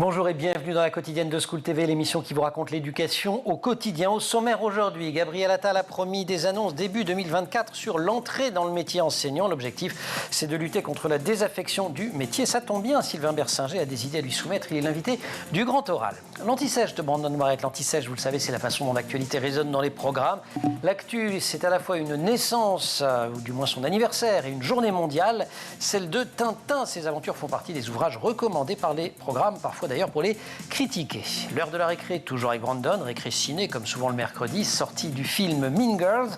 Bonjour et bienvenue dans la quotidienne de School TV, l'émission qui vous raconte l'éducation au quotidien. Au sommaire aujourd'hui, Gabriel Attal a promis des annonces début 2024 sur l'entrée dans le métier enseignant. L'objectif, c'est de lutter contre la désaffection du métier. Ça tombe bien, Sylvain Bersinger a des idées à lui soumettre. Il est l'invité du Grand Oral. L'Anti-Sèche de Brandon Moirette. L'Anti-Sèche, vous le savez, c'est la façon dont l'actualité résonne dans les programmes. L'actu, c'est à la fois une naissance, ou du moins son anniversaire, et une journée mondiale, celle de Tintin. Ces aventures font partie des ouvrages recommandés par les programmes, parfois d'ailleurs pour les critiquer. L'heure de la récré, toujours avec Brandon, récré ciné, comme souvent le mercredi, sortie du film Mean Girls.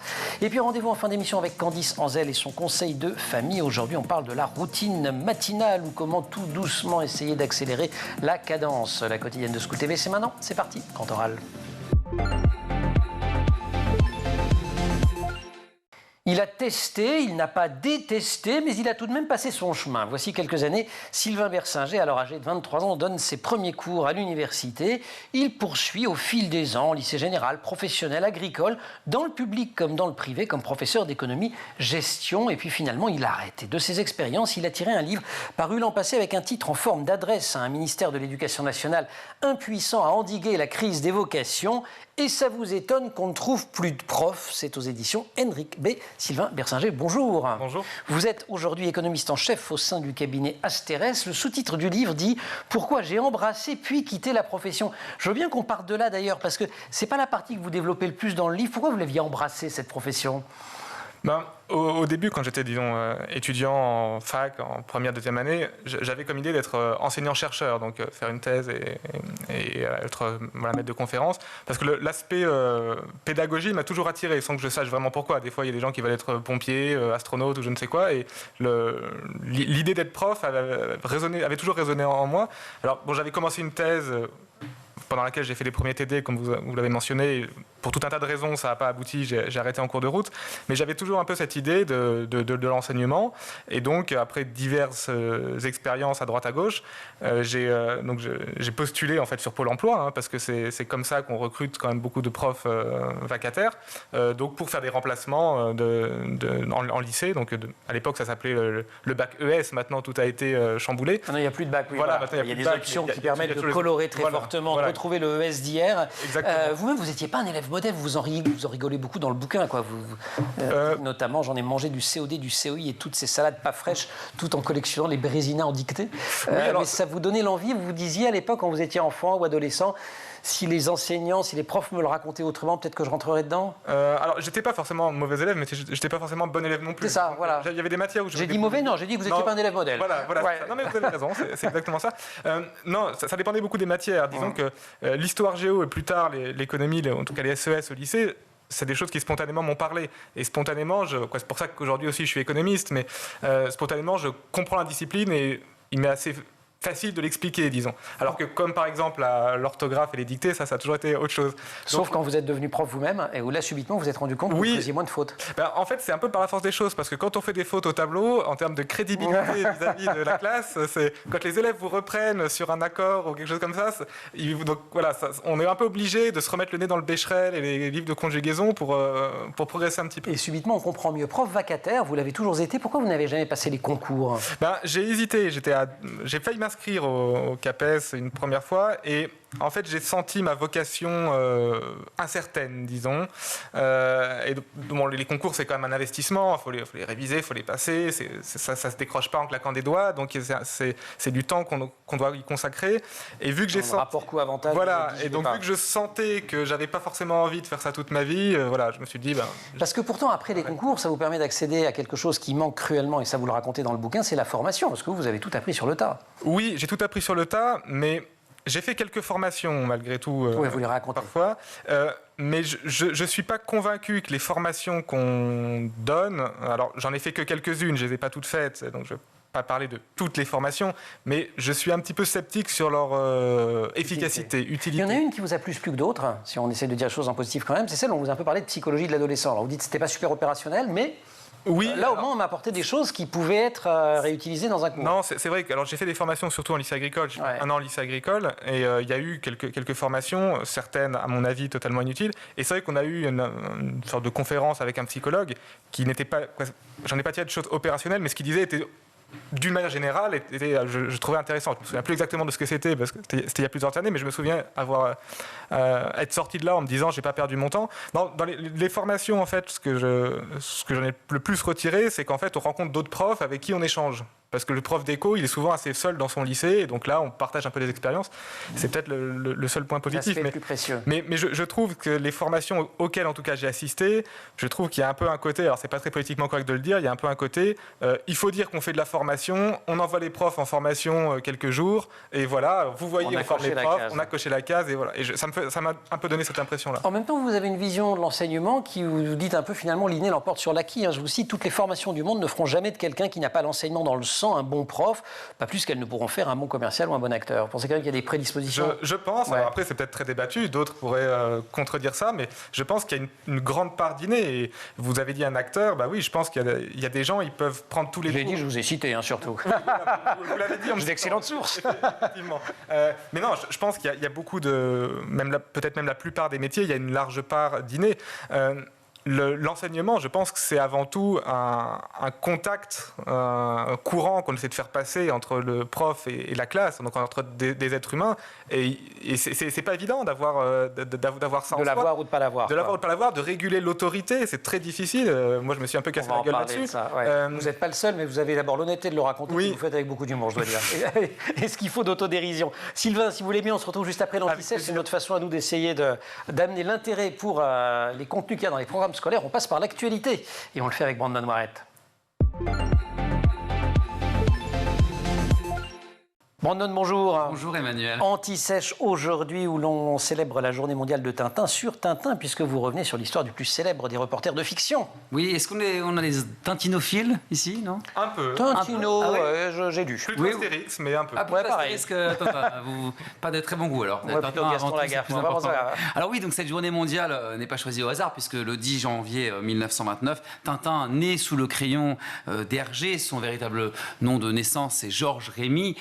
Et puis rendez-vous en fin d'émission avec Candice Anzel et son conseil de famille. Aujourd'hui, on parle de la routine matinale ou comment tout doucement essayer d'accélérer la cadence. La quotidienne de School TV, c'est maintenant, c'est parti, Grand Oral. Il a testé, il n'a pas détesté, mais il a tout de même passé son chemin. Voici quelques années, Sylvain Bersinger, alors âgé de 23 ans, donne ses premiers cours à l'université. Il poursuit au fil des ans, lycée général, professionnel, agricole, dans le public comme dans le privé, comme professeur d'économie, gestion. Et puis finalement, il arrête. Et de ses expériences, il a tiré un livre paru l'an passé avec un titre en forme d'adresse à un ministère de l'Éducation nationale impuissant à endiguer la crise des vocations. Et ça vous étonne qu'on ne trouve plus de profs. C'est aux éditions Henrik B. Sylvain Bersinger, bonjour. Bonjour. Vous êtes aujourd'hui économiste en chef au sein du cabinet Asterès. Le sous-titre du livre dit « Pourquoi j'ai embrassé puis quitté la profession ». Je veux bien qu'on parte de là d'ailleurs, parce que ce n'est pas la partie que vous développez le plus dans le livre. Pourquoi vous l'aviez embrassé, cette profession ? Au début, quand j'étais, étudiant en fac, en première, deuxième année, j'avais comme idée d'être enseignant-chercheur, donc faire une thèse et être maître de conférence, parce que l'aspect pédagogie m'a toujours attiré, sans que je sache vraiment pourquoi. Des fois, il y a des gens qui veulent être pompiers, astronautes ou je ne sais quoi, et l'idée d'être prof avait toujours résonné en moi. Alors, j'avais commencé une thèse pendant laquelle j'ai fait les premiers TD, comme vous l'avez mentionné. Pour tout un tas de raisons, ça n'a pas abouti, j'ai arrêté en cours de route. Mais j'avais toujours un peu cette idée de l'enseignement. Et donc, après diverses expériences à droite à gauche, j'ai postulé en fait sur Pôle emploi, parce que c'est comme ça qu'on recrute quand même beaucoup de profs vacataires. Donc, pour faire des remplacements en lycée. Donc, à l'époque, ça s'appelait le bac ES. Maintenant, tout a été chamboulé. Maintenant, il n'y a plus de bac. Oui, voilà. Il y a des options qui permettent de colorer très fortement, de retrouver le ES d'hier. Vous-même, vous n'étiez pas un élève modèle, vous en rigolez beaucoup dans le bouquin, quoi. Notamment, j'en ai mangé du COD, du COI et toutes ces salades pas fraîches, tout en collectionnant les Brésilien en dictée. Mais ça vous donnait l'envie, vous vous disiez à l'époque, quand vous étiez enfant ou adolescent, si les enseignants, si les profs me le racontaient autrement, peut-être que je rentrerais dedans. Alors, j'étais pas forcément mauvais élève, mais j'étais pas forcément bon élève non plus. C'est ça, voilà. Il y avait des matières où j'ai dit mauvais, non, j'ai dit que vous n'étiez pas un élève modèle. Voilà. Ouais. Non, mais vous avez raison, c'est exactement ça. Non, ça dépendait beaucoup des matières. Disons que l'histoire géo et plus tard l'économie, en tout cas les SES au lycée, c'est des choses qui spontanément m'ont parlé. Et spontanément, c'est pour ça qu'aujourd'hui aussi je suis économiste, mais spontanément je comprends la discipline et il m'est assez facile de l'expliquer, disons. Alors que comme par exemple l'orthographe et les dictées, ça a toujours été autre chose. Sauf quand vous êtes devenu prof vous-même et où là subitement vous vous êtes rendu compte que vous faisiez moins de fautes. En fait, c'est un peu par la force des choses, parce que quand on fait des fautes au tableau, en termes de crédibilité vis-à-vis de la classe, c'est quand les élèves vous reprennent sur un accord ou quelque chose comme ça, donc voilà, on est un peu obligé de se remettre le nez dans le Becherel et les livres de conjugaison pour progresser un petit peu. Et subitement on comprend mieux. Prof vacataire, vous l'avez toujours été. Pourquoi vous n'avez jamais passé les concours ? J'ai hésité. J'ai failli m'inscrire au CAPES une première fois et en fait j'ai senti ma vocation incertaine, disons. Les concours c'est quand même un investissement, il faut les réviser, il faut les passer, ça se décroche pas en claquant des doigts, donc c'est du temps qu'on doit y consacrer. Et vu que j'ai senti rapport coût-avantage. Voilà, et donc vu que je sentais que j'avais pas forcément envie de faire ça toute ma vie, je me suis dit Parce que pourtant après les concours, ça vous permet d'accéder à quelque chose qui manque cruellement, et ça vous le racontez dans le bouquin, c'est la formation, parce que vous avez tout appris sur le tas. Oui, j'ai tout appris sur le tas, mais j'ai fait quelques formations malgré tout, vous les racontez. Parfois, mais je ne suis pas convaincu que les formations qu'on donne, alors j'en ai fait que quelques-unes, je ne les ai pas toutes faites, donc je ne vais pas parler de toutes les formations, mais je suis un petit peu sceptique sur leur efficacité, utilité. Il y en a une qui vous a plus plu que d'autres, si on essaie de dire les choses en positif quand même, c'est celle où on vous a un peu parlé de psychologie de l'adolescent. Alors vous dites que ce n'était pas super opérationnel, mais... Oui, là, au moins, on m'a apporté des choses qui pouvaient être réutilisées dans un cours. Non, c'est vrai que j'ai fait des formations surtout en lycée agricole. J'ai fait un an en lycée agricole et il y a eu quelques formations, certaines, à mon avis, totalement inutiles. Et c'est vrai qu'on a eu une sorte de conférence avec un psychologue qui n'était pas... J'en ai pas tiré de choses opérationnelles, mais ce qu'il disait était d'une manière générale, je trouvais intéressant. Je ne me souviens plus exactement de ce que c'était, parce que c'était il y a plusieurs années, mais je me souviens être sorti de là en me disant, j'ai pas perdu mon temps. Dans les formations, en fait, ce que j'en ai le plus retiré, c'est qu'en fait, on rencontre d'autres profs avec qui on échange. Parce que le prof d'éco, il est souvent assez seul dans son lycée, et donc là, on partage un peu des expériences. C'est peut-être le seul point positif. L'aspect plus précieux. Mais je trouve que les formations auxquelles, en tout cas, j'ai assisté, je trouve qu'il y a un peu un côté, alors c'est pas très politiquement correct de le dire, il y a un peu un côté, il faut dire qu'on fait de la formation, on envoie les profs en formation quelques jours, et voilà, vous voyez, on forme les profs, on a coché la case, et voilà. Et ça m'a un peu donné cette impression-là. En même temps, vous avez une vision de l'enseignement qui vous dit un peu, finalement, l'inné l'emporte sur l'acquis. Je vous cite, toutes les formations du monde ne feront jamais de quelqu'un qui n'a pas l'enseignement dans le sang un bon prof, pas plus qu'elles ne pourront faire un bon commercial ou un bon acteur. Vous pensez quand même qu'il y a des prédispositions? Je pense, ouais. Alors après c'est peut-être très débattu, d'autres pourraient contredire ça, mais je pense qu'il y a une grande part d'inné. Et vous avez dit un acteur, bah oui, je pense qu'il y a des gens, ils peuvent prendre tous les cours. Je l'ai dit, je vous ai cité, surtout. Vous l'avez dit, j'ai d'excellentes sources. Effectivement. Mais non, je pense qu'il y a beaucoup de, peut-être même la plupart des métiers, il y a une large part d'inné. L'enseignement, je pense que c'est avant tout un contact courant qu'on essaie de faire passer entre le prof et la classe, donc entre des êtres humains. Et c'est pas évident d'avoir ça en soi. De l'avoir ou de pas l'avoir. De l'avoir ou de pas l'avoir, de réguler l'autorité, c'est très difficile. Moi, je me suis un peu cassé la gueule là-dessus. Vous n'êtes pas le seul, mais vous avez d'abord l'honnêteté de le raconter. Oui. Vous le faites avec beaucoup d'humour, je dois dire. Et ce qu'il faut d'autodérision. Sylvain, si vous voulez bien, on se retrouve juste après l'Anti-Sèche. C'est notre façon à nous d'essayer d'amener l'intérêt pour les contenus qu'il y a dans les programmes scolaire, on passe par l'actualité et on le fait avec Brandon Moirette. Brandon, bonjour. Bonjour Emmanuel. Anti-Sèche aujourd'hui où l'on célèbre la journée mondiale de Tintin sur Tintin puisque vous revenez sur l'histoire du plus célèbre des reporters de fiction. Oui, est-ce qu'on a des tintinophiles ici, non? Un peu. Tintino, j'ai lu. Plutôt Astérix, mais un peu. Ah, pareil. Vous pas de très bon goût alors. Alors oui, donc cette journée mondiale n'est pas choisie au hasard puisque le 10 janvier 1929, Tintin, né sous le crayon d'Hergé, son véritable nom de naissance c'est Georges Rémy.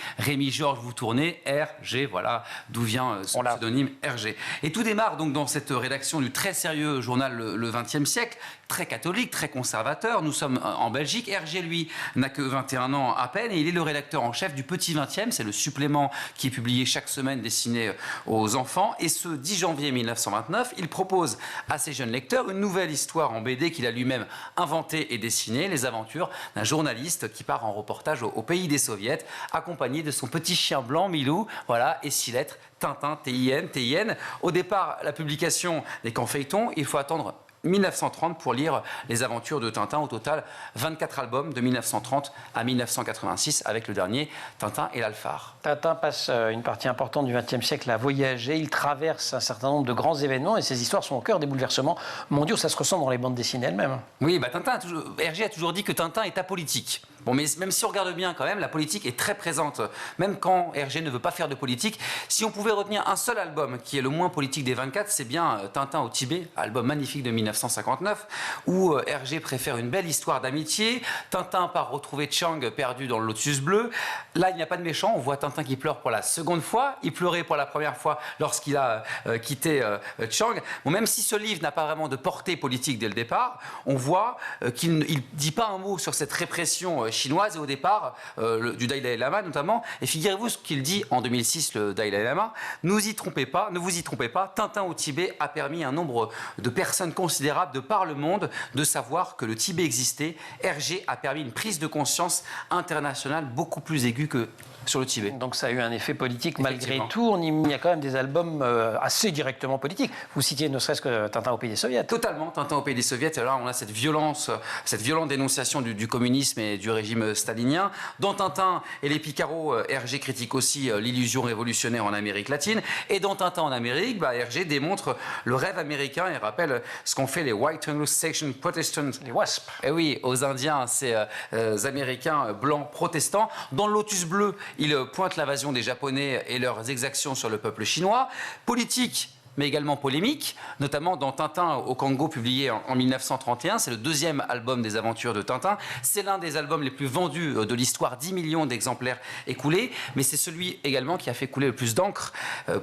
Georges, vous tournez, Hergé, voilà d'où vient son pseudonyme Hergé. Et tout démarre donc dans cette rédaction du très sérieux journal Le XXe siècle, très catholique, très conservateur. Nous sommes en Belgique. Hergé, lui, n'a que 21 ans à peine et il est le rédacteur en chef du Petit 20e. C'est le supplément qui est publié chaque semaine destiné aux enfants. Et ce 10 janvier 1929, il propose à ses jeunes lecteurs une nouvelle histoire en BD qu'il a lui-même inventée et dessinée, les aventures d'un journaliste qui part en reportage au pays des soviets, accompagné de son petit chien blanc, Milou, voilà, et 6 lettres, Tintin, T-I-N. Au départ, la publication n'est qu'en feuilleton, il faut attendre 1930 pour lire les aventures de Tintin. Au total, 24 albums de 1930 à 1986 avec le dernier, Tintin et l'Alphare. Tintin passe une partie importante du XXe siècle à voyager. Il traverse un certain nombre de grands événements et ses histoires sont au cœur des bouleversements mondiaux. Ça se ressent dans les bandes dessinées elles-mêmes. Oui, Hergé a toujours dit que Tintin est apolitique. Bon, mais même si on regarde bien quand même, la politique est très présente. Même quand Hergé ne veut pas faire de politique, si on pouvait retenir un seul album qui est le moins politique des 24, c'est bien Tintin au Tibet, album magnifique de 1959, où Hergé préfère une belle histoire d'amitié. Tintin part retrouver Chang perdu dans le lotus bleu. Là, il n'y a pas de méchant. On voit Tintin qui pleure pour la seconde fois. Il pleurait pour la première fois lorsqu'il a quitté Chang. Bon, même si ce livre n'a pas vraiment de portée politique dès le départ, on voit qu'il ne dit pas un mot sur cette répression chinoise et au départ du Dalai Lama notamment. Et figurez-vous ce qu'il dit en 2006, le Dalai Lama: ne vous y trompez pas, Tintin au Tibet a permis à un nombre de personnes considérables de par le monde de savoir que le Tibet existait. Hergé a permis une prise de conscience internationale beaucoup plus aiguë que sur le Tibet. Donc ça a eu un effet politique malgré tout. Il y a quand même des albums assez directement politiques. Vous citiez ne serait-ce que Tintin au pays des soviets. Totalement, Tintin au pays des soviets. Et là, on a cette violente dénonciation du communisme et du régime stalinien. Dans Tintin et les Picaros, Hergé critique aussi l'illusion révolutionnaire en Amérique latine. Et dans Tintin en Amérique, Hergé démontre le rêve américain et rappelle ce qu'ont fait les White Anglo-Saxon Protestants. Les WASP. Et oui, aux Indiens, ces Américains blancs protestants. Dans le Lotus bleu, il pointe l'invasion des Japonais et leurs exactions sur le peuple chinois. Politique, mais également polémique, notamment dans Tintin au Congo, publié en 1931. C'est le deuxième album des aventures de Tintin. C'est l'un des albums les plus vendus de l'histoire, 10 millions d'exemplaires écoulés, mais c'est celui également qui a fait couler le plus d'encre.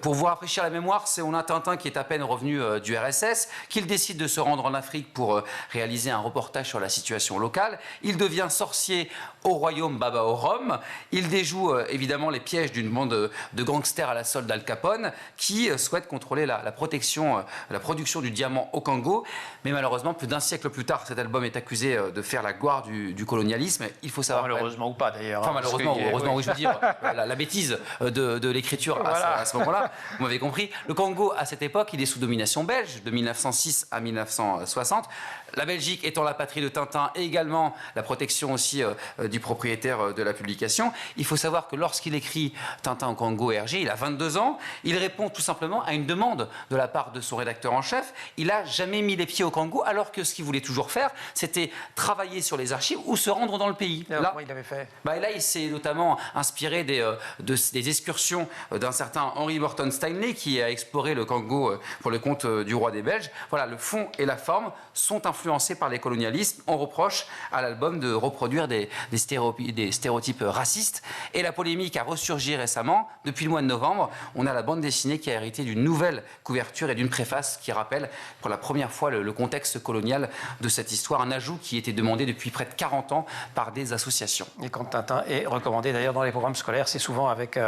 Pour vous rafraîchir la mémoire, on a Tintin qui est à peine revenu du RSS, qu'il décide de se rendre en Afrique pour réaliser un reportage sur la situation locale. Il devient sorcier au royaume Baba au Rhum. Il déjoue évidemment les pièges d'une bande de gangsters à la solde d'Al Capone qui souhaite contrôler la production du diamant au Congo. Mais malheureusement, plus d'un siècle plus tard, cet album est accusé de faire la gloire du colonialisme. Il faut savoir. Malheureusement ou pas d'ailleurs. Enfin, malheureusement ou heureusement, oui, je veux dire, la bêtise de l'écriture voilà. à ce moment-là. Vous m'avez compris. Le Congo, à cette époque, il est sous domination belge, de 1906 à 1960. La Belgique étant la patrie de Tintin et également la protection aussi du propriétaire de la publication. Il faut savoir que lorsqu'il écrit Tintin au Congo RG, il a 22 ans. Il répond tout simplement à une demande de la part de son rédacteur en chef. Il n'a jamais mis les pieds au Congo, alors que ce qu'il voulait toujours faire, c'était travailler sur les archives ou se rendre dans le pays. Là, comment il avait fait ? Là, il s'est notamment inspiré des excursions d'un certain Henry Morton Stanley qui a exploré le Congo pour le compte du roi des Belges. Voilà, le fond et la forme sont influencés par les colonialismes. On reproche à l'album de reproduire des stéréotypes racistes. Et la polémique a ressurgi récemment. Depuis le mois de novembre, on a la bande dessinée qui a hérité d'une nouvelle couverture et d'une préface qui rappelle pour la première fois le contexte colonial de cette histoire. Un ajout qui était demandé depuis près de 40 ans par des associations. Et quand Tintin est recommandé d'ailleurs dans les programmes scolaires, c'est souvent avec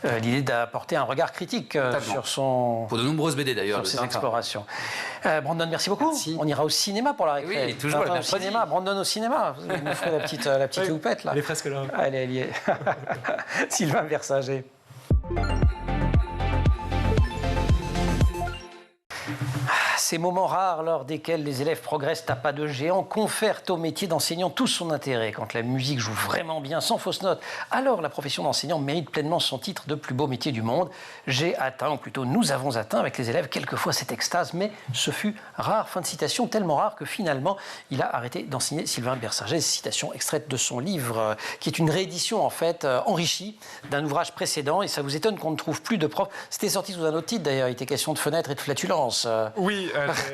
l'idée d'apporter un regard critique sur son... Pour de nombreuses BD d'ailleurs. Sur ses explorations. Brandon, merci beaucoup. Merci. On ira au cinéma pour la récré. Oui, toujours au cinéma. Brandon au cinéma. Vous nous ferez la petite houppette là. Elle est presque là. Allez, elle y est. Sylvain Versager. Ces moments rares lors desquels les élèves progressent à pas de géant confèrent au métier d'enseignant tout son intérêt. Quand la musique joue vraiment bien, sans fausse note, alors la profession d'enseignant mérite pleinement son titre de plus beau métier du monde. J'ai atteint, ou plutôt nous avons atteint avec les élèves quelquefois cette extase, mais ce fut rare. Fin de citation, tellement rare que finalement il a arrêté d'enseigner. Sylvain Bersager, citation extraite de son livre, qui est une réédition en fait enrichie d'un ouvrage précédent. Et ça vous étonne qu'on ne trouve plus de profs. C'était sorti sous un autre titre d'ailleurs, il était question de fenêtres et de flatulence. Oui. J'ai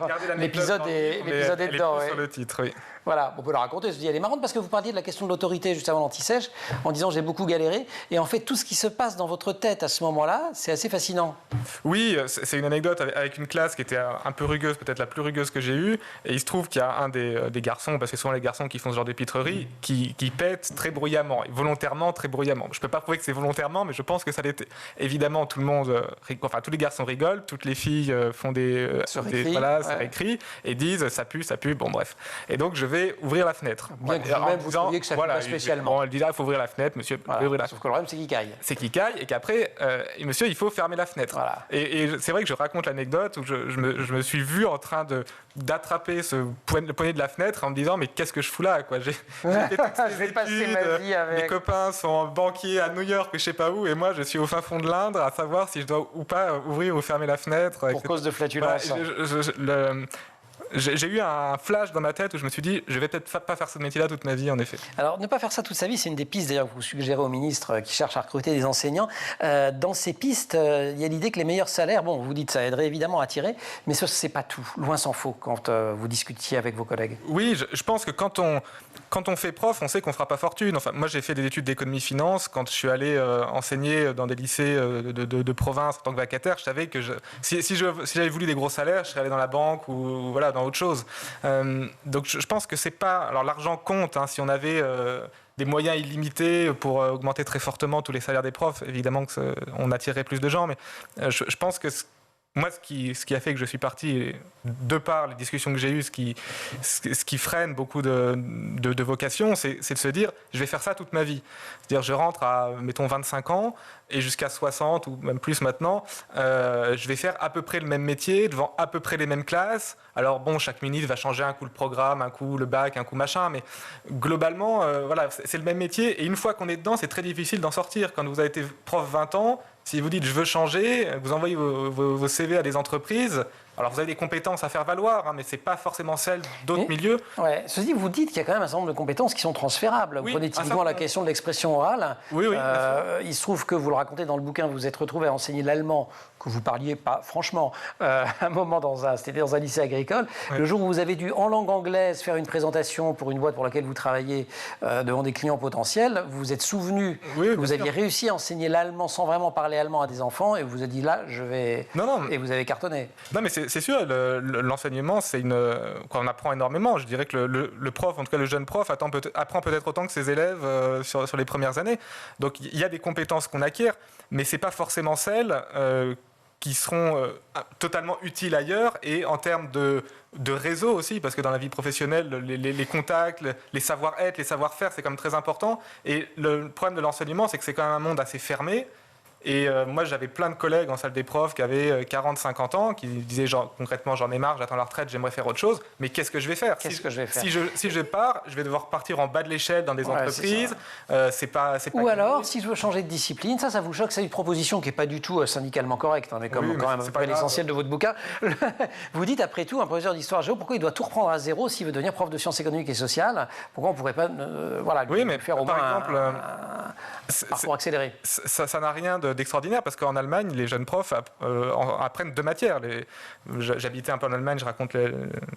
gardé l'épisode est dedans. Sur le titre, oui. Voilà, on peut la raconter. Je dis, elle est marrante parce que vous parliez de la question de l'autorité juste avant l'anti-sèche, en disant j'ai beaucoup galéré. Et en fait, tout ce qui se passe dans votre tête à ce moment-là, c'est assez fascinant. Oui, c'est une anecdote avec une classe qui était un peu rugueuse, peut-être la plus rugueuse que j'ai eue. Et il se trouve qu'il y a un des garçons, parce que ce sont les garçons qui font ce genre d'épitrerie, qui pète très bruyamment, volontairement très bruyamment. Je ne peux pas prouver que c'est volontairement, mais je pense que ça l'était. Évidemment, tous les garçons rigolent, toutes les filles font ça réécrit et disent ça pue, bon bref. Et donc je vais ouvrir la fenêtre. Bien que vous-même vous trouviez que ça pue pas spécialement. Bon, elle dit là, il faut ouvrir la fenêtre, monsieur. Voilà. Sauf que le problème, c'est qu'il caille. C'est qu'il caille et qu'après, monsieur, il faut fermer la fenêtre. Voilà. Et c'est vrai que je raconte l'anecdote où je me suis vu en train d'attraper le poignet de la fenêtre en me disant mais qu'est-ce que je fous là quoi. J'ai fait toutes ces je vais passer ma vie avec. Mes copains sont banquiers à New York, je sais pas où, et moi je suis au fin fond de l'Indre à savoir si je dois ou pas ouvrir ou fermer la fenêtre. Pour cause de flatulence. Voilà, j'ai eu un flash dans ma tête où je me suis dit, je vais peut-être pas faire ce métier-là toute ma vie, en effet. Alors, ne pas faire ça toute sa vie, c'est une des pistes d'ailleurs que vous suggérez au ministre qui cherche à recruter des enseignants. Dans ces pistes, il y a l'idée que les meilleurs salaires, bon, vous dites ça aiderait évidemment à attirer, mais ce c'est pas tout. Loin s'en faut quand vous discutiez avec vos collègues. Oui, je pense que quand on fait prof, on sait qu'on fera pas fortune. Enfin, moi, j'ai fait des études d'économie-finance. Quand je suis allé enseigner dans des lycées de province en tant que vacataire, je savais que si j'avais voulu des gros salaires, je serais allé dans la banque ou voilà, dans autre chose. Donc je pense que c'est pas... Alors l'argent compte, hein, si on avait des moyens illimités pour augmenter très fortement tous les salaires des profs, évidemment qu'on attirerait plus de gens, mais je pense que moi, ce qui a fait que je suis parti, de par les discussions que j'ai eues, ce qui freine beaucoup de vocations, c'est de se dire, je vais faire ça toute ma vie. C'est-à-dire, je rentre à, mettons, 25 ans, et jusqu'à 60, ou même plus maintenant, je vais faire à peu près le même métier, devant à peu près les mêmes classes. Alors bon, chaque ministre va changer un coup le programme, un coup le bac, un coup machin, mais globalement, voilà, c'est le même métier, et une fois qu'on est dedans, c'est très difficile d'en sortir. Quand vous avez été prof 20 ans, si vous dites « je veux changer », vous envoyez vos CV à des entreprises, Alors, vous avez des compétences à faire valoir, hein, mais ce n'est pas forcément celles d'autres milieux. Ouais. Ceci dit, vous dites qu'il y a quand même un certain nombre de compétences qui sont transférables. Vous prenez typiquement la question de l'expression orale. Oui, il se trouve que, vous le racontez dans le bouquin, vous vous êtes retrouvé à enseigner l'allemand, que vous parliez pas, franchement, un moment c'était dans un lycée agricole. Oui. Le jour où vous avez dû, en langue anglaise, faire une présentation pour une boîte pour laquelle vous travaillez devant des clients potentiels, vous vous êtes souvenu que vous aviez réussi à enseigner l'allemand sans vraiment parler allemand à des enfants, et vous vous êtes dit là, je vais... Non. Et vous avez cartonné. Non, mais c'est sûr, l'enseignement, on apprend énormément. Je dirais que le prof, en tout cas le jeune prof, apprend peut-être autant que ses élèves sur les premières années. Donc il y a des compétences qu'on acquiert, mais ce n'est pas forcément celles qui seront totalement utiles ailleurs, et en termes de réseau aussi, parce que dans la vie professionnelle, les contacts, les savoir-être, les savoir-faire, c'est quand même très important. Et le problème de l'enseignement, c'est que c'est quand même un monde assez fermé. Et moi, j'avais plein de collègues en salle des profs qui avaient 40-50 ans, qui disaient concrètement, j'en ai marre, j'attends la retraite, j'aimerais faire autre chose. Mais qu'est-ce que je vais faire? Si je pars, je vais devoir partir en bas de l'échelle dans des entreprises. C'est pas Ou alors, si je veux changer de discipline, ça vous choque, c'est une proposition qui n'est pas du tout syndicalement correcte, mais comme quand même à peu près l'essentiel de votre bouquin. Vous dites, après tout, un professeur d'histoire géo, pourquoi il doit tout reprendre à zéro s'il veut devenir prof de sciences économiques et sociales? Pourquoi on ne pourrait pas faire au moins un parcours accéléré? Ça n'a rien d'extraordinaire, parce qu'en Allemagne, les jeunes profs apprennent 2 matières. J'habitais un peu en Allemagne, je raconte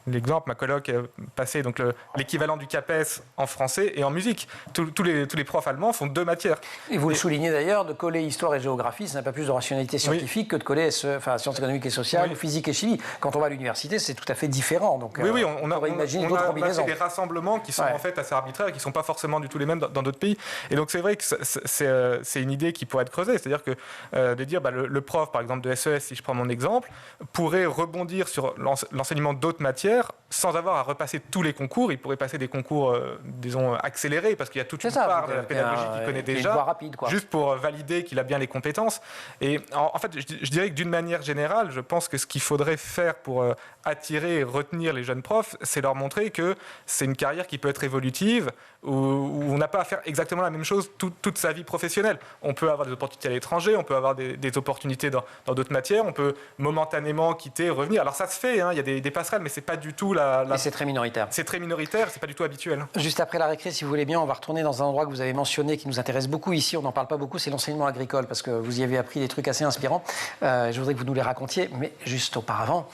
l'exemple. Ma coloc passait donc l'équivalent du CAPES en français et en musique. Tous les profs allemands font 2 matières. Et vous le soulignez d'ailleurs, de coller histoire et géographie, ça n'a pas plus de rationalité scientifique que de coller sciences économiques et sociales, ou physique et chimie. Quand on va à l'université, c'est tout à fait différent. Donc, on a fait des rassemblements qui sont en fait assez arbitraires et qui ne sont pas forcément du tout les mêmes dans d'autres pays. Et donc c'est vrai que c'est une idée qui pourrait être creusée. C'est-à-dire que de dire le prof, par exemple, de SES, si je prends mon exemple, pourrait rebondir sur l'enseignement d'autres matières sans avoir à repasser tous les concours. Il pourrait passer des concours, disons, accélérés, parce qu'il y a toute une part de la pédagogie qu'il connaît déjà, rapide, juste pour valider qu'il a bien les compétences. Et en fait, je dirais que d'une manière générale, je pense que ce qu'il faudrait faire pour attirer et retenir les jeunes profs, c'est leur montrer que c'est une carrière qui peut être évolutive, où on n'a pas à faire exactement la même chose toute sa vie professionnelle. On peut avoir des opportunités à l'étranger, on peut avoir des opportunités dans d'autres matières, on peut momentanément quitter, revenir. Alors ça se fait, il y a des passerelles, mais c'est pas du tout Mais c'est très minoritaire. C'est très minoritaire, c'est pas du tout habituel. Juste après la récré, si vous voulez bien, on va retourner dans un endroit que vous avez mentionné, qui nous intéresse beaucoup ici, on n'en parle pas beaucoup, c'est l'enseignement agricole, parce que vous y avez appris des trucs assez inspirants. Je voudrais que vous nous les racontiez, mais juste auparavant,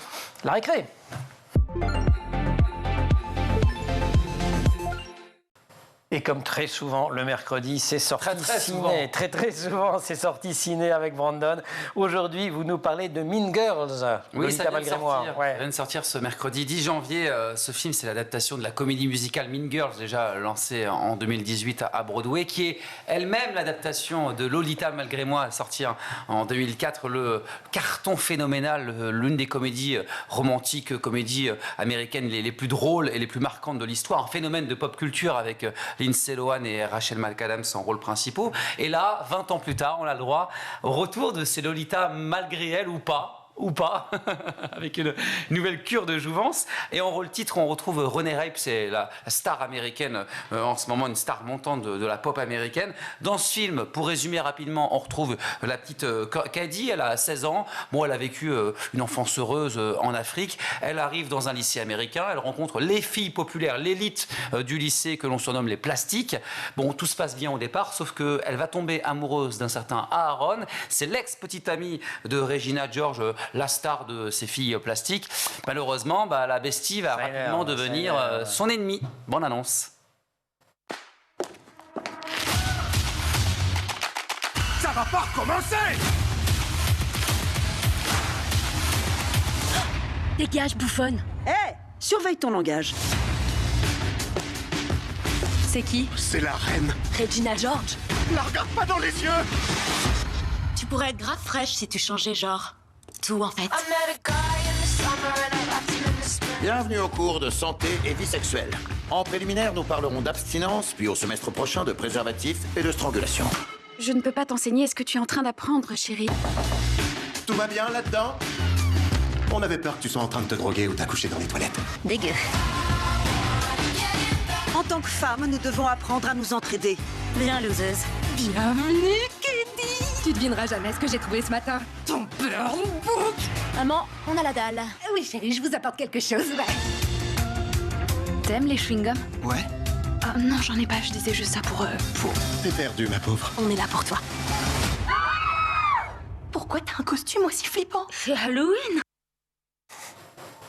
la récré. Et comme très souvent, le mercredi, c'est sorti ciné. Très souvent, c'est sorti ciné avec Brandon. Aujourd'hui, vous nous parlez de Mean Girls. Oui, ça vient de sortir. Ça vient de sortir ce mercredi 10 janvier. Ce film, c'est l'adaptation de la comédie musicale Mean Girls, déjà lancée en 2018 à Broadway, qui est elle-même l'adaptation de Lolita malgré moi, sortie en 2004. Le carton phénoménal, l'une des comédies romantiques, comédies américaines les plus drôles et les plus marquantes de l'histoire. Un phénomène de pop culture avec Lindsay Lohan et Rachel McAdams en rôles principaux. Et là, 20 ans plus tard, on a le droit au retour de ces Lolita malgré elle ou pas, avec une nouvelle cure de jouvence. Et en rôle titre, on retrouve Renée Rape, c'est la star américaine, en ce moment une star montante de la pop américaine. Dans ce film, pour résumer rapidement, on retrouve la petite Caddy, elle a 16 ans. Bon, elle a vécu une enfance heureuse en Afrique. Elle arrive dans un lycée américain, elle rencontre les filles populaires, l'élite du lycée que l'on surnomme les plastiques. Bon, tout se passe bien au départ, sauf qu'elle va tomber amoureuse d'un certain Aaron. C'est l'ex-petite amie de Regina George, la star de ces filles plastiques. Malheureusement, la bestie va rapidement devenir son ennemi. Bonne annonce. Ça va pas recommencer! Dégage, bouffonne! Hé! Surveille ton langage. C'est qui? C'est la reine. Regina George. La regarde pas dans les yeux! Tu pourrais être grave fraîche si tu changeais genre. Tout, en fait. Bienvenue au cours de santé et vie sexuelle. En préliminaire, nous parlerons d'abstinence, puis au semestre prochain de préservatifs et de strangulation. Je ne peux pas t'enseigner ce que tu es en train d'apprendre, chérie. Tout va bien là-dedans? On avait peur que tu sois en train de te droguer ou t'accoucher dans les toilettes. Dégueu. En tant que femme, nous devons apprendre à nous entraider. Bien, loseuse. Bienvenue, Caddy. Tu devineras jamais ce que j'ai trouvé ce matin. Ton burn book. Maman, on a la dalle. Oui, chérie, je vous apporte quelque chose. T'aimes les chewing-gums? Ouais. Non, j'en ai pas, je disais juste ça pour... T'es perdu, ma pauvre. On est là pour toi. Pourquoi t'as un costume aussi flippant? C'est Halloween.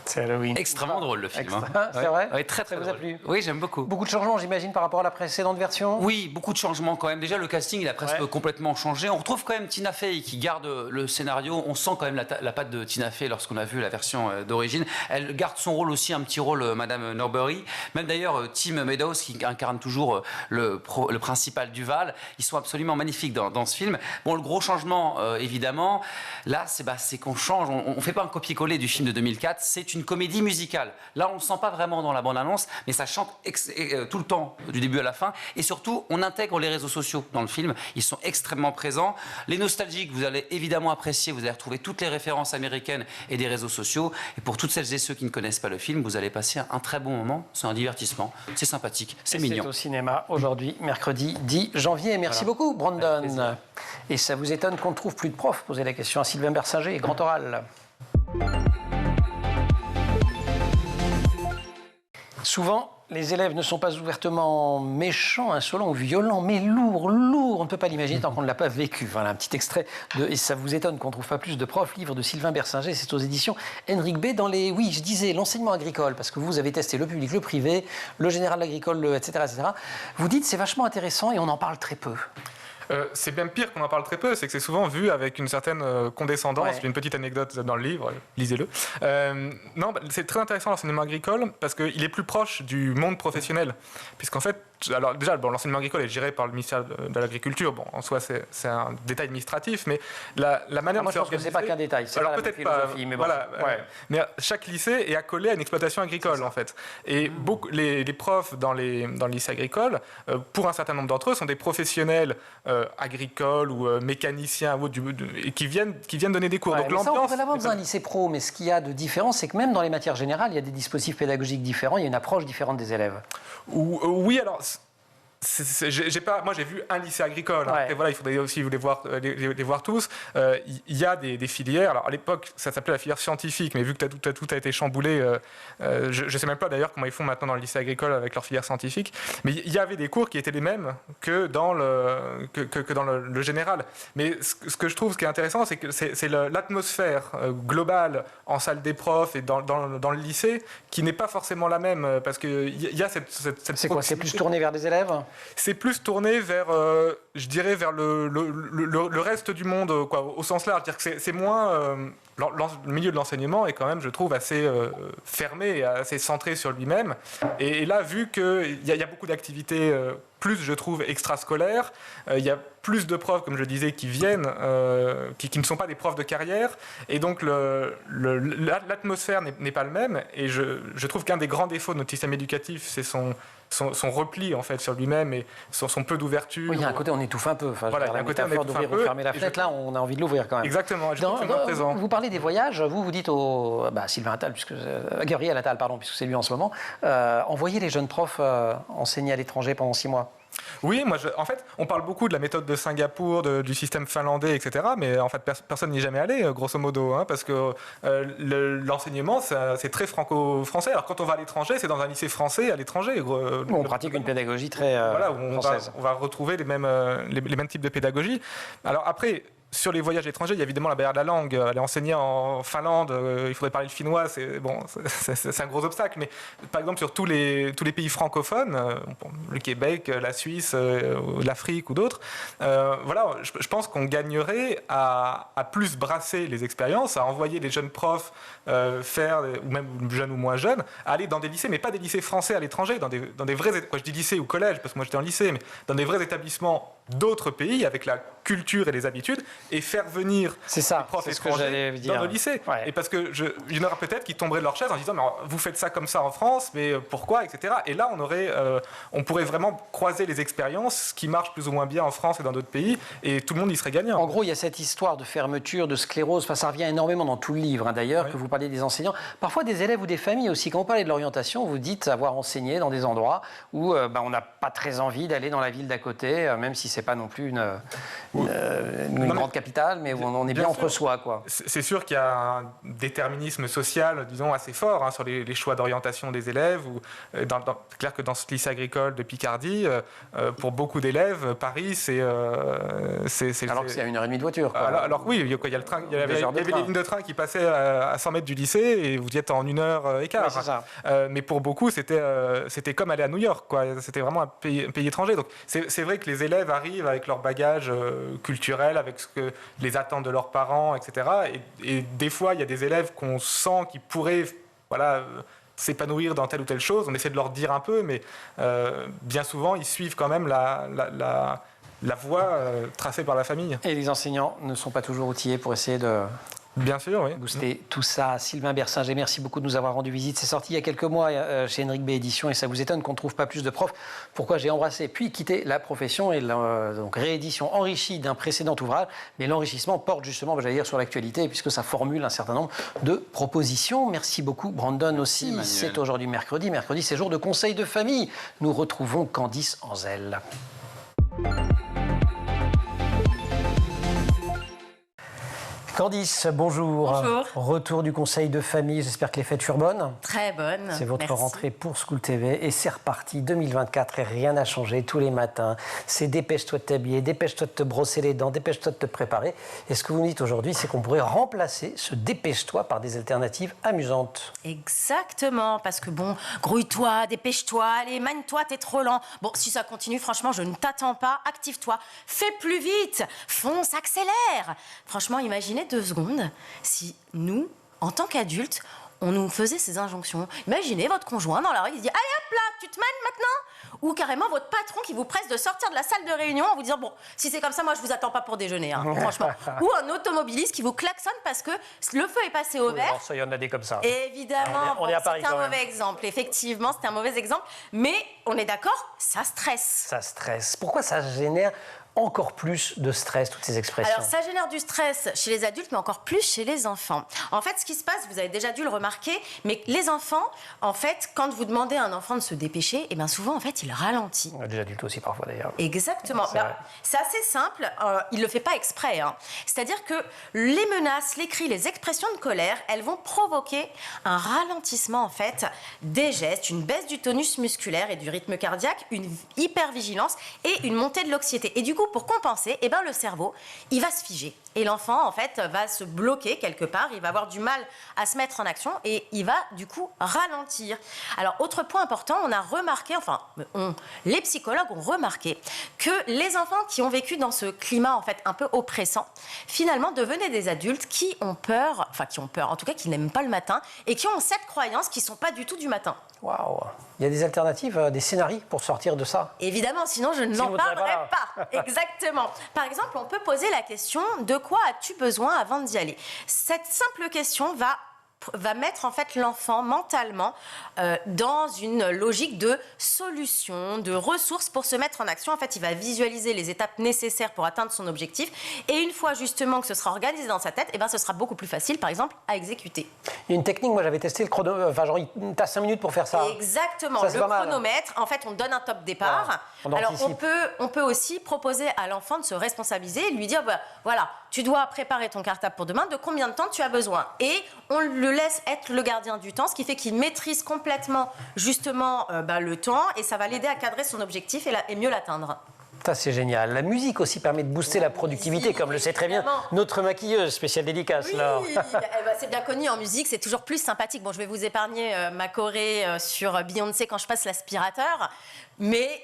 C'est Halloween. Extrêmement drôle le film. C'est vrai? Oui, très très Ça vous a plu? Oui, j'aime beaucoup. Beaucoup de changements, j'imagine, par rapport à la précédente version? Oui, beaucoup de changements quand même. Déjà, le casting, il a presque complètement changé. On retrouve quand même Tina Fey qui garde le scénario. On sent quand même la patte de Tina Fey lorsqu'on a vu la version d'origine. Elle garde son rôle aussi, un petit rôle, Madame Norbury. Même d'ailleurs, Tim Meadows, qui incarne toujours le principal Duval. Ils sont absolument magnifiques dans ce film. Bon, le gros changement, évidemment, là, c'est qu'on change. On ne fait pas un copier-coller du film de 2004. C'est une comédie musicale. Là, on ne le sent pas vraiment dans la bande-annonce, mais ça chante tout le temps, du début à la fin. Et surtout, on intègre les réseaux sociaux dans le film. Ils sont extrêmement présents. Les nostalgiques, vous allez évidemment apprécier. Vous allez retrouver toutes les références américaines et des réseaux sociaux. Et pour toutes celles et ceux qui ne connaissent pas le film, vous allez passer un très bon moment. C'est un divertissement. C'est sympathique. C'est mignon. C'est au cinéma aujourd'hui, mercredi 10 janvier. Merci beaucoup, Brandon. Et ça vous étonne qu'on ne trouve plus de profs? Posez la question à Sylvain Bersinger, Grand Oral. Souvent, les élèves ne sont pas ouvertement méchants, insolents ou violents, mais lourds. On ne peut pas l'imaginer tant qu'on ne l'a pas vécu. Voilà un petit extrait de « Et ça vous étonne qu'on ne trouve pas plus de profs », livre de Sylvain Bersinger, c'est aux éditions Henrik B. Dans les, oui, je disais, l'enseignement agricole, parce que vous avez testé le public, le privé, le général agricole, etc., etc. Vous dites c'est vachement intéressant et on en parle très peu. C'est bien pire qu'on en parle très peu, c'est que c'est souvent vu avec une certaine condescendance. J'ai une petite anecdote dans le livre, lisez-le. Non, c'est très intéressant l'enseignement agricole parce qu'il est plus proche du monde professionnel. Puisqu'en fait, alors déjà, l'enseignement agricole est géré par le ministère de l'Agriculture. Bon, en soi, c'est un détail administratif, mais la manière moi, je pense que c'est pas qu'un détail. C'est alors peut-être pas, mais bon, voilà. Mais chaque lycée est accolé à une exploitation agricole, en fait. Et les profs dans le lycée agricole, pour un certain nombre d'entre eux, sont des professionnels agricoles ou mécaniciens ou qui viennent donner des cours. Donc l'ambiance. Ça, on pourrait l'avoir dans un lycée pro, mais ce qu'il y a de différent, c'est que même dans les matières générales, il y a des dispositifs pédagogiques différents, il y a une approche différente des élèves. Oui, alors. Moi, j'ai vu un lycée agricole. Hein. Et voilà, il faudrait aussi les voir tous. Il y a des filières. Alors, à l'époque, ça s'appelait la filière scientifique, mais vu que tout a été chamboulé, je ne sais même pas d'ailleurs comment ils font maintenant dans le lycée agricole avec leur filière scientifique. Mais il y avait des cours qui étaient les mêmes que dans le général. Mais ce que je trouve, ce qui est intéressant, c'est que c'est l'atmosphère globale en salle des profs et dans le lycée qui n'est pas forcément la même, parce qu'il y a cette c'est quoi? C'est plus tourné vers des élèves? C'est plus tourné vers, je dirais, vers le reste du monde, quoi, au sens large. C'est-à-dire que c'est moins... le milieu de l'enseignement est quand même, je trouve, assez fermé et assez centré sur lui-même. Et là, vu qu'il y a beaucoup d'activités, plus, je trouve, extrascolaires, il y a plus de profs, comme je disais, qui viennent, qui ne sont pas des profs de carrière. Et donc, l'atmosphère n'est pas le même. Et je trouve qu'un des grands défauts de notre système éducatif, c'est son repli en fait sur lui-même et son peu d'ouverture. Oui, il y a un côté on étouffe un peu. Enfin, voilà, il y a un côté on étouffe un peu. Fermer la fenêtre, là, on a envie de l'ouvrir quand même. Exactement. Présent. Vous parlez des voyages. Vous dites au Sylvain Attal, Gabriel Attal, pardon, puisque c'est lui en ce moment, envoyer les jeunes profs enseigner à l'étranger pendant 6 mois. Oui, en fait, on parle beaucoup de la méthode de Singapour, du système finlandais, etc. Mais en fait, personne n'y est jamais allé, grosso modo, hein, parce que l'enseignement, c'est très franco-français. Alors, quand on va à l'étranger, c'est dans un lycée français à l'étranger. On pratique une pédagogie très française. On va retrouver les mêmes types de pédagogie. Alors après, sur les voyages étrangers, il y a évidemment la barrière de la langue. Aller enseigner en Finlande, il faudrait parler le finnois, c'est un gros obstacle. Mais par exemple, sur tous les pays francophones, le Québec, la Suisse, l'Afrique ou d'autres, voilà, je pense qu'on gagnerait à plus brasser les expériences, à envoyer les jeunes profs faire, ou même jeunes ou moins jeunes, à aller dans des lycées, mais pas des lycées français à l'étranger, dans des vrais, je dis lycée ou collège, parce que moi j'étais en lycée, mais dans des vrais établissements d'autres pays, avec la culture et les habitudes, et faire venir les profs étrangers dans nos lycées. Ouais. Et parce qu'il y en aura peut-être qui tomberaient de leur chaise en disant mais vous faites ça comme ça en France, mais pourquoi, etc. Et là, on pourrait vraiment croiser les expériences qui marchent plus ou moins bien en France et dans d'autres pays, et tout le monde y serait gagnant. En gros, il y a cette histoire de fermeture, de sclérose, ça revient énormément dans tout le livre, hein, d'ailleurs, que vous parliez des enseignants, parfois des élèves ou des familles aussi. Quand vous parlez de l'orientation, vous dites avoir enseigné dans des endroits où on n'a pas très envie d'aller dans la ville d'à côté, même si c'est c'est pas non plus une grande capitale, mais où on est bien entre soi, quoi. C'est sûr qu'il y a un déterminisme social, disons, assez fort sur les choix d'orientation des élèves. C'est clair que dans ce lycée agricole de Picardie, pour beaucoup d'élèves, Paris, c'est... alors que c'est à 1h30 de voiture, quoi. Alors oui, il y avait des lignes de train qui passaient à 100 mètres du lycée et vous y êtes en 1h15. Oui, c'est ça. Mais pour beaucoup, c'était comme aller à New York, quoi. C'était vraiment un pays étranger. Donc c'est vrai que les élèves arrivent avec leur bagage culturel, avec les attentes de leurs parents, etc. Et des fois, il y a des élèves qu'on sent qui pourraient s'épanouir dans telle ou telle chose. On essaie de leur dire un peu, mais bien souvent, ils suivent quand même la voie tracée par la famille. Et les enseignants ne sont pas toujours outillés pour essayer de... Bien sûr, oui. Booster tout ça. Sylvain Bersinger, merci beaucoup de nous avoir rendu visite. C'est sorti il y a quelques mois chez Henrik B Éditions et ça vous étonne qu'on ne trouve pas plus de profs. Pourquoi j'ai embrassé puis quitté la profession et donc réédition enrichie d'un précédent ouvrage. Mais l'enrichissement porte justement, j'allais dire, sur l'actualité puisque ça formule un certain nombre de propositions. Merci beaucoup, Brandon aussi. C'est aujourd'hui mercredi. Mercredi, c'est jour de conseil de famille. Nous retrouvons Candice Anzel. Candice, bonjour. Bonjour. Retour du conseil de famille, j'espère que les fêtes furent bonnes. Très bonnes. C'est votre rentrée pour School TV et c'est reparti 2024 et rien n'a changé tous les matins. C'est dépêche-toi de t'habiller, dépêche-toi de te brosser les dents, dépêche-toi de te préparer. Et ce que vous me dites aujourd'hui, c'est qu'on pourrait remplacer ce dépêche-toi par des alternatives amusantes. Exactement, parce que bon, grouille-toi, dépêche-toi, allez, manie-toi, t'es trop lent. Bon, si ça continue, franchement, je ne t'attends pas, active-toi, fais plus vite, fonce, accélère. Franchement, imaginez 2 secondes si nous, en tant qu'adultes, on nous faisait ces injonctions. Imaginez votre conjoint dans la rue qui dit « Allez hop là, tu te manies maintenant ?» Ou carrément votre patron qui vous presse de sortir de la salle de réunion en vous disant « Bon, si c'est comme ça, moi je vous attends pas pour déjeuner, hein, franchement. » Ou un automobiliste qui vous klaxonne parce que le feu est passé au vert. Ça, il y en a des comme ça. Évidemment, on est à Paris, c'est un mauvais exemple. Effectivement, c'est un mauvais exemple. Mais on est d'accord, ça stresse. Ça stresse. Pourquoi ça génère encore plus de stress, toutes ces expressions? Alors, ça génère du stress chez les adultes, mais encore plus chez les enfants. En fait, ce qui se passe, vous avez déjà dû le remarquer, mais les enfants, en fait, quand vous demandez à un enfant de se dépêcher, et bien souvent, en fait, il ralentit. Les adultes aussi, parfois, d'ailleurs. Exactement. C'est assez simple, il ne le fait pas exprès. Hein. C'est-à-dire que les menaces, les cris, les expressions de colère, elles vont provoquer un ralentissement, en fait, des gestes, une baisse du tonus musculaire et du rythme cardiaque, une hypervigilance et une montée de l'anxiété. Et du coup, pour compenser, eh ben, le cerveau, il va se figer. Et l'enfant, en fait, va se bloquer quelque part. Il va avoir du mal à se mettre en action et il va, du coup, ralentir. Alors, autre point important, on a remarqué, les psychologues ont remarqué que les enfants qui ont vécu dans ce climat, en fait, un peu oppressant, finalement, devenaient des adultes qui ont peur, en tout cas, qui n'aiment pas le matin et qui ont cette croyance qu'ils ne sont pas du tout du matin. Waouh! Il y a des alternatives, des scénarios pour sortir de ça? Évidemment, sinon je n'en parlerai pas. Exactement. Par exemple, on peut poser la question « De quoi as-tu besoin avant d'y aller ?» Cette simple question va mettre en fait l'enfant mentalement dans une logique de solution, de ressources pour se mettre en action. En fait, il va visualiser les étapes nécessaires pour atteindre son objectif. Et une fois justement que ce sera organisé dans sa tête, eh ben, ce sera beaucoup plus facile, par exemple, à exécuter. Il y a une technique, moi j'avais testé le chrono, tu as 5 minutes pour faire ça. Exactement, ça, le chronomètre, en fait on donne un top départ. Alors on peut aussi proposer à l'enfant de se responsabiliser et lui dire, voilà, tu dois préparer ton cartable pour demain, de combien de temps tu as besoin? Et on le laisse être le gardien du temps, ce qui fait qu'il maîtrise complètement justement le temps et ça va l'aider à cadrer son objectif et mieux l'atteindre. Ça, c'est génial. La musique aussi permet de booster la productivité, comme le sait très bien notre maquilleuse, spéciale dédicace. Oui, c'est bien connu en musique, c'est toujours plus sympathique. Bon, je vais vous épargner ma choré sur Beyoncé quand je passe l'aspirateur. Mais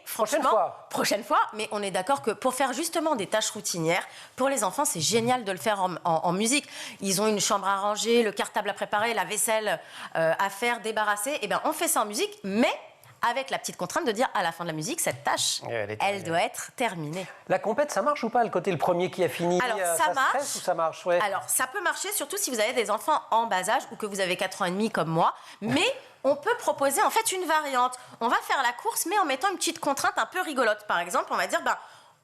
franchement, prochaine fois, mais on est d'accord que pour faire justement des tâches routinières, pour les enfants, c'est génial de le faire en musique. Ils ont une chambre à ranger, le cartable à préparer, la vaisselle à faire, débarrasser. Eh bien, on fait ça en musique, mais avec la petite contrainte de dire à la fin de la musique, cette tâche, elle doit être terminée. La compète, ça marche ou pas? Le côté le premier qui a fini, alors, ça marche. Stresse ou ça marche? Alors, ça peut marcher, surtout si vous avez des enfants en bas âge ou que vous avez 4 ans et demi comme moi. Mais on peut proposer en fait une variante. On va faire la course, mais en mettant une petite contrainte un peu rigolote. Par exemple, on va dire,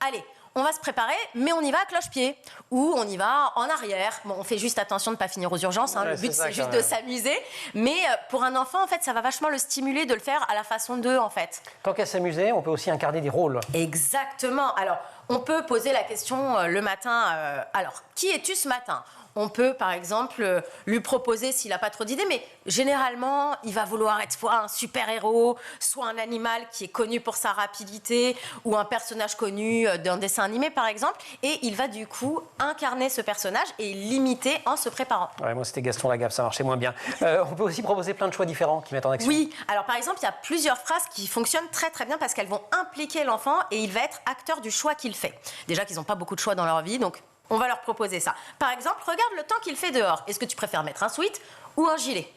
allez, on va se préparer, mais on y va à cloche-pied, ou on y va en arrière. Bon, on fait juste attention de ne pas finir aux urgences, hein. Le but, c'est juste de s'amuser. Mais pour un enfant, en fait, ça va vachement le stimuler de le faire à la façon d'eux, en fait. Tant qu'à s'amuser, on peut aussi incarner des rôles. Exactement. Alors, on peut poser la question le matin, alors, qui es-tu ce matin ? On peut, par exemple, lui proposer, s'il n'a pas trop d'idées, mais généralement, il va vouloir être soit un super-héros, soit un animal qui est connu pour sa rapidité, ou un personnage connu d'un dessin animé, par exemple, et il va du coup incarner ce personnage et l'imiter en se préparant. Ouais, moi, c'était Gaston Lagaffe, ça marchait moins bien. On peut aussi proposer plein de choix différents qui mettent en action. Oui, alors par exemple, il y a plusieurs phrases qui fonctionnent très très bien parce qu'elles vont impliquer l'enfant et il va être acteur du choix qu'il fait. Déjà qu'ils n'ont pas beaucoup de choix dans leur vie, donc on va leur proposer ça. Par exemple, regarde le temps qu'il fait dehors. Est-ce que tu préfères mettre un sweat ou un gilet ?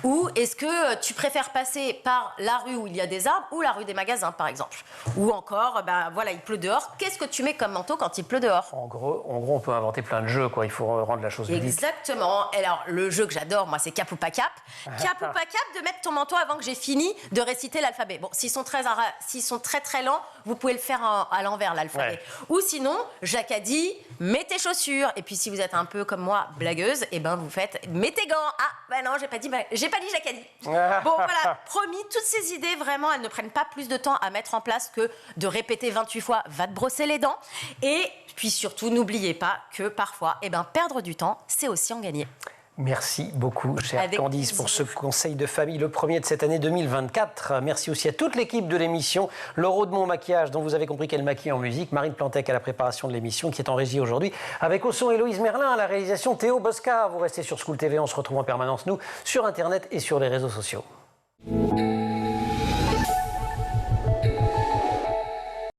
Ou est-ce que tu préfères passer par la rue où il y a des arbres ou la rue des magasins, par exemple ? Ou encore, voilà, il pleut dehors. Qu'est-ce que tu mets comme manteau quand il pleut dehors ? En gros, on peut inventer plein de jeux, quoi. Il faut rendre la chose ludique. Exactement. Alors, le jeu que j'adore, moi, c'est Cap ou pas Cap. Cap ou pas Cap, de mettre ton manteau avant que j'ai fini de réciter l'alphabet. Bon, s'ils sont très très lents, vous pouvez le faire à l'envers, l'alphabet. Ouais. Ou sinon, Jacques a dit, mets tes chaussures. Et puis, si vous êtes un peu comme moi, blagueuse, et ben vous faites, mets tes gants. Ah, non, j'ai pas dit Jacques a dit. Bon, voilà, promis, toutes ces idées, vraiment, elles ne prennent pas plus de temps à mettre en place que de répéter 28 fois, va te brosser les dents. Et puis surtout, n'oubliez pas que parfois, perdre du temps, c'est aussi en gagner. Merci beaucoup, chère Candice, pour ce conseil de famille, le premier de cette année 2024. Merci aussi à toute l'équipe de l'émission, Laure de Mon Maquillage, dont vous avez compris qu'elle maquille en musique, Marine Plantec à la préparation de l'émission, qui est en régie aujourd'hui, avec au son Héloïse Merlin, à la réalisation Théo Bosca. Vous restez sur School TV, on se retrouve en permanence, nous, sur Internet et sur les réseaux sociaux.